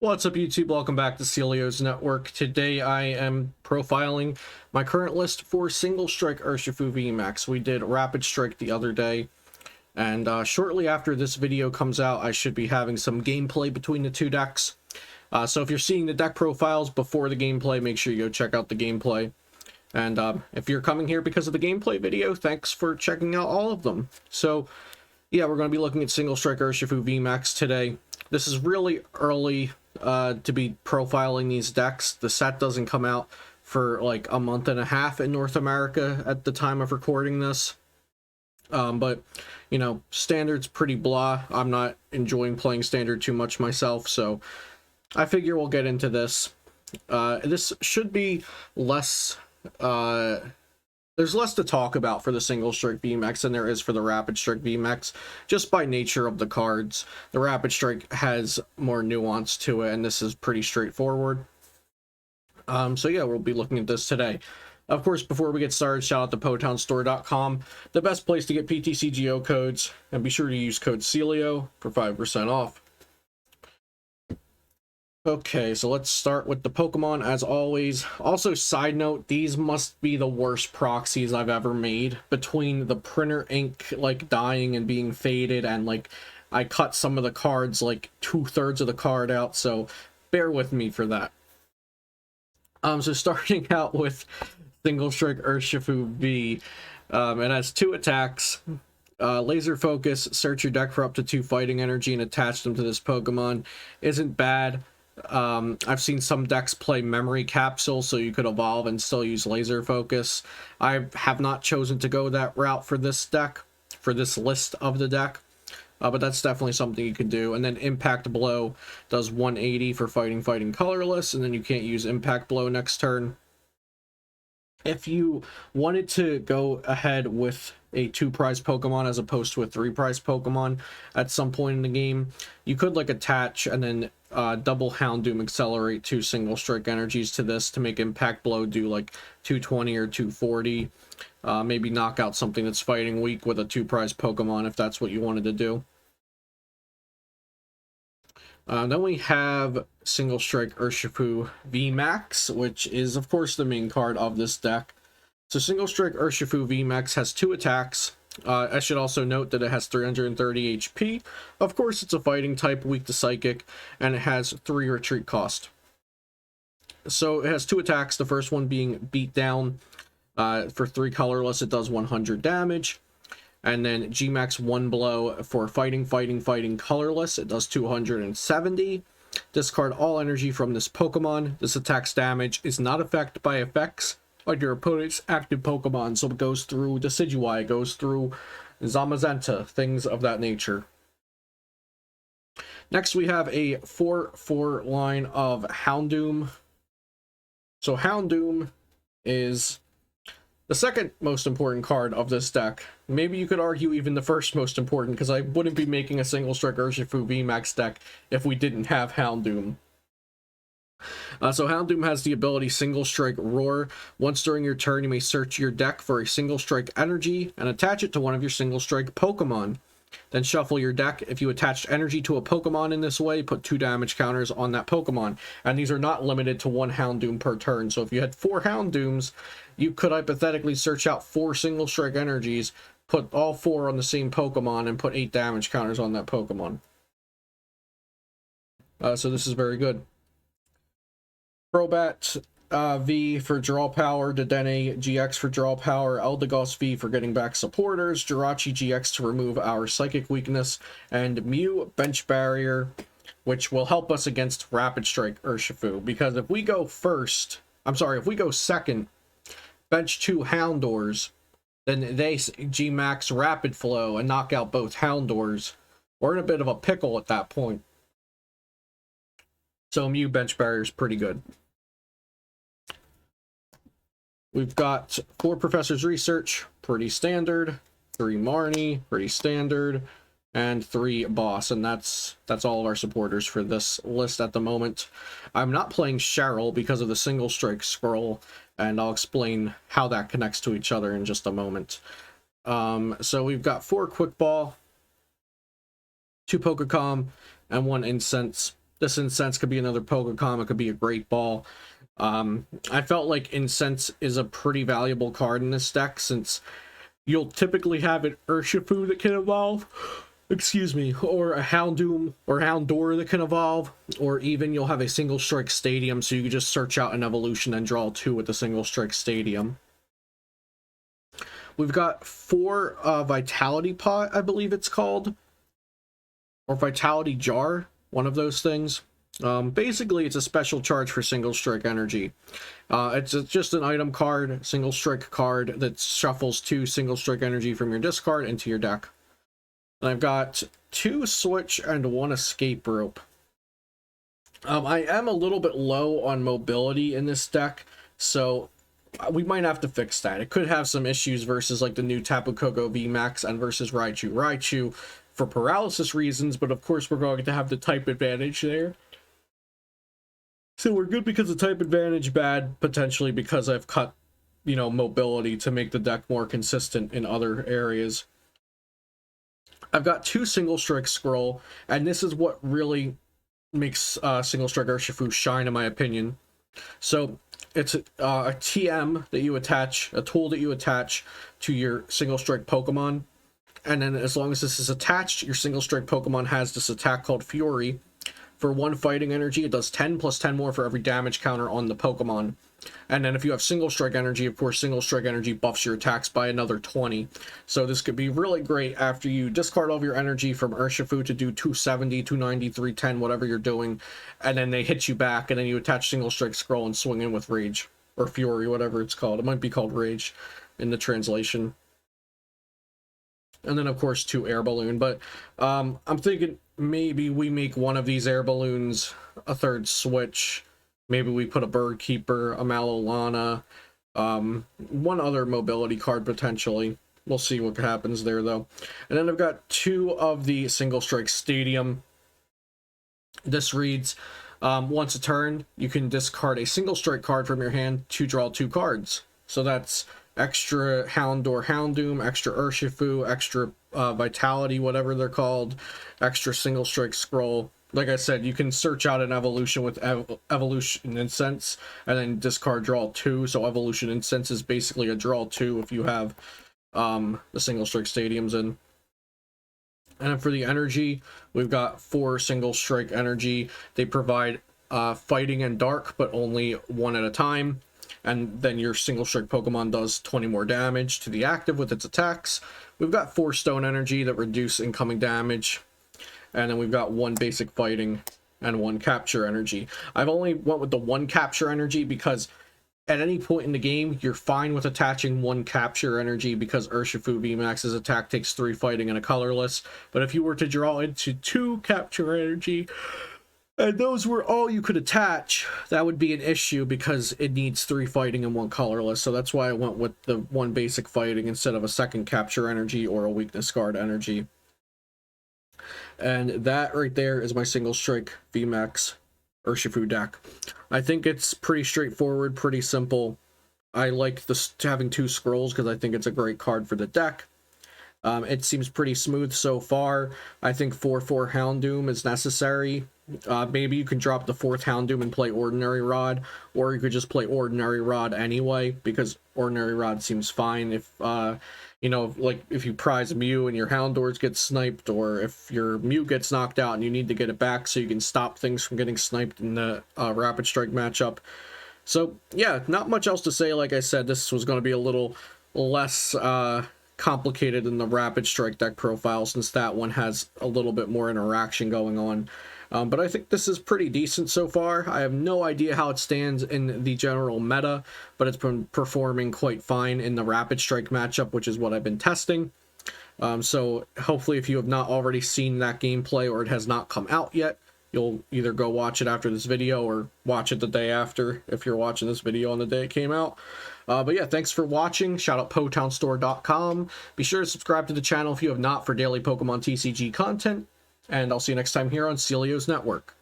What's up, YouTube? Welcome back to Celio's Network. Today I am profiling my current list for Single Strike Urshifu VMAX. We did Rapid Strike the other day, and shortly after this video comes out, I should be having some gameplay between the two decks. So if you're seeing the deck profiles before the gameplay, make sure you go check out the gameplay. And if you're coming here because of the gameplay video, thanks for checking out all of them. So yeah, we're going to be looking at Single Strike Urshifu VMAX today. This is really early to be profiling these decks. The set doesn't come out for like a month and a half in North America at the time of recording this. But, you know, Standard's pretty blah. I'm not enjoying playing Standard too much myself, so I figure we'll get into this. This should be less... there's less to talk about for the Single Strike VMAX than there is for the Rapid Strike VMAX, just by nature of the cards. The Rapid Strike has more nuance to it, and this is pretty straightforward. So yeah, we'll be looking at this today. Of course, before we get started, shout out to PotownStore.com, the best place to get PTCGO codes, and be sure to use code CELIO for 5% off. Okay, so let's start with the Pokemon as always. Also, side note, these must be the worst proxies I've ever made. Between the printer ink like dying and being faded, and like I cut some of the cards, like 2/3 of the card out, so bear with me for that. So starting out with Single Strike Urshifu V, it has 2 attacks. Laser Focus, search your deck for up to 2 fighting energy and attach them to this Pokemon. Isn't bad. I've seen some decks play Memory Capsule, so you could evolve and still use Laser Focus. I have not chosen to go that route for this deck, for this list of the deck, but that's definitely something you could do. And then Impact Blow does 180 for fighting colorless, and then you can't use Impact Blow next turn. If you wanted to go ahead with a 2-prize Pokemon as opposed to a 3-prize Pokemon at some point in the game, you could like attach and then double Houndoom accelerate 2 Single Strike energies to this to make Impact Blow do like 220 or 240. Maybe knock out something that's fighting weak with a 2-prize Pokemon if that's what you wanted to do. Then we have Single Strike Urshifu VMAX, which is, of course, the main card of this deck. So Single Strike Urshifu VMAX has 2 attacks. I should also note that it has 330 HP. Of course, it's a fighting type, weak to Psychic, and it has 3 retreat cost. So it has 2 attacks, the first one being Beat Down. For 3 colorless, it does 100 damage. And then Gmax 1 blow for fighting colorless. It does 270. Discard all energy from this Pokemon. This attack's damage is not affected by effects on your opponent's active Pokemon. So it goes through Decidueye, it goes through Zamazenta, things of that nature. Next we have a 4/4 line of Houndoom. So Houndoom is the second most important card of this deck. Maybe you could argue even the first most important, because I wouldn't be making a Single Strike Urshifu VMAX deck if we didn't have Houndoom. So Houndoom has the ability Single Strike Roar. Once during your turn, you may search your deck for a Single Strike energy and attach it to one of your Single Strike Pokemon. Then shuffle your deck. If you attached energy to a Pokemon in this way, put 2 damage counters on that Pokemon. And these are not limited to 1 Houndoom per turn. So if you had 4 Houndooms, you could hypothetically search out 4 Single Strike energies, put all 4 on the same Pokemon, and put 8 damage counters on that Pokemon. So this is very good. Crobat V for draw power, Dedenne GX for draw power, Eldegoss V for getting back supporters, Jirachi GX to remove our psychic weakness, and Mew bench barrier, which will help us against Rapid Strike Urshifu, because if we go if we go second, bench 2 Houndours, then they Gmax Rapid Flow and knock out both Houndours. We're in a bit of a pickle at that point. So Mew bench barrier is pretty good. We've got 4 Professor's Research, pretty standard, 3 Marnie, pretty standard, and 3 Boss, and that's all of our supporters for this list at the moment. I'm not playing Cheryl because of the Single Strike scroll, and I'll explain how that connects to each other in just a moment. So we've got 4 Quick Ball, 2 Pokecom, and 1 Incense. This Incense could be another Pokecom. It could be a Great Ball. I felt like Incense is a pretty valuable card in this deck, since you'll typically have an Urshifu that can evolve, excuse me, or a Houndoom or Houndour that can evolve, or even you'll have a Single Strike Stadium, so you can just search out an evolution and draw 2 with the Single Strike Stadium. We've got 4 Vitality Pot, I believe it's called, or Vitality Jar, one of those things. Basically, it's a special charge for Single Strike Energy. It's just an item card, Single Strike card, that shuffles 2 Single Strike Energy from your discard into your deck. And I've got 2 Switch and 1 Escape Rope. I am a little bit low on mobility in this deck, so we might have to fix that. It could have some issues versus like the new Tapu Koko VMAX and versus Raichu for paralysis reasons, but of course we're going to have the type advantage there. So we're good because of type advantage, bad potentially because I've cut, you know, mobility to make the deck more consistent in other areas. I've got 2 Single Strike Scroll, and this is what really makes Single Strike Urshifu shine, in my opinion. So it's a TM that you attach, a tool that you attach to your Single Strike Pokemon, and then as long as this is attached, your Single Strike Pokemon has this attack called Fury. For 1 fighting energy, it does 10 plus 10 more for every damage counter on the Pokemon. And then if you have Single Strike Energy, of course, Single Strike Energy buffs your attacks by another 20. So this could be really great after you discard all of your energy from Urshifu to do 270, 290, 310, whatever you're doing. And then they hit you back, and then you attach Single Strike Scroll and swing in with Rage. Or Fury, whatever it's called. It might be called Rage in the translation. And then, of course, 2 Air Balloon. But I'm thinking maybe we make one of these Air Balloons a 3rd Switch. Maybe we put a Bird Keeper, a Malolana, one other mobility card potentially. We'll see what happens there, though. And then I've got 2 of the Single Strike Stadium. This reads, once a turn, you can discard a Single Strike card from your hand to draw 2 cards. So that's extra Houndour Houndoom, extra Urshifu, extra Vitality, whatever they're called, extra Single Strike Scroll. Like I said, you can search out an evolution with Evolution Incense and then discard draw 2. So Evolution Incense is basically a draw 2 if you have the Single Strike Stadiums in. And then for the energy, we've got 4 Single Strike Energy. They provide Fighting and Dark, but only 1 at a time. And then your Single Strike Pokemon does 20 more damage to the active with its attacks. We've got 4 Stone Energy that reduce incoming damage. And then we've got 1 Basic Fighting and 1 Capture Energy. I've only went with the 1 Capture Energy because at any point in the game, you're fine with attaching 1 Capture Energy because Urshifu VMAX's attack takes 3 Fighting and a colorless. But if you were to draw into 2 Capture Energy, and those were all you could attach, that would be an issue because it needs 3 Fighting and 1 colorless. So that's why I went with the 1 Basic Fighting instead of a 2nd Capture Energy or a Weakness Guard Energy. And that right there is my Single Strike VMAX Urshifu deck. I think it's pretty straightforward, pretty simple. I like having 2 scrolls because I think it's a great card for the deck. It seems pretty smooth so far. I think 4/4 Houndoom is necessary. Maybe you can drop the 4th Houndoom and play Ordinary Rod, or you could just play Ordinary Rod anyway, because Ordinary Rod seems fine if, you know, like if you prize Mew and your Houndours get sniped, or if your Mew gets knocked out and you need to get it back so you can stop things from getting sniped in the Rapid Strike matchup. So, yeah, not much else to say. Like I said, this was going to be a little less complicated than the Rapid Strike deck profile, since that one has a little bit more interaction going on. But I think this is pretty decent so far. I have no idea how it stands in the general meta, but it's been performing quite fine in the Rapid Strike matchup, which is what I've been testing. So hopefully if you have not already seen that gameplay or it has not come out yet, you'll either go watch it after this video or watch it the day after if you're watching this video on the day it came out. But yeah, thanks for watching. Shout out PotownStore.com. Be sure to subscribe to the channel if you have not for daily Pokemon TCG content. And I'll see you next time here on Celio's Network.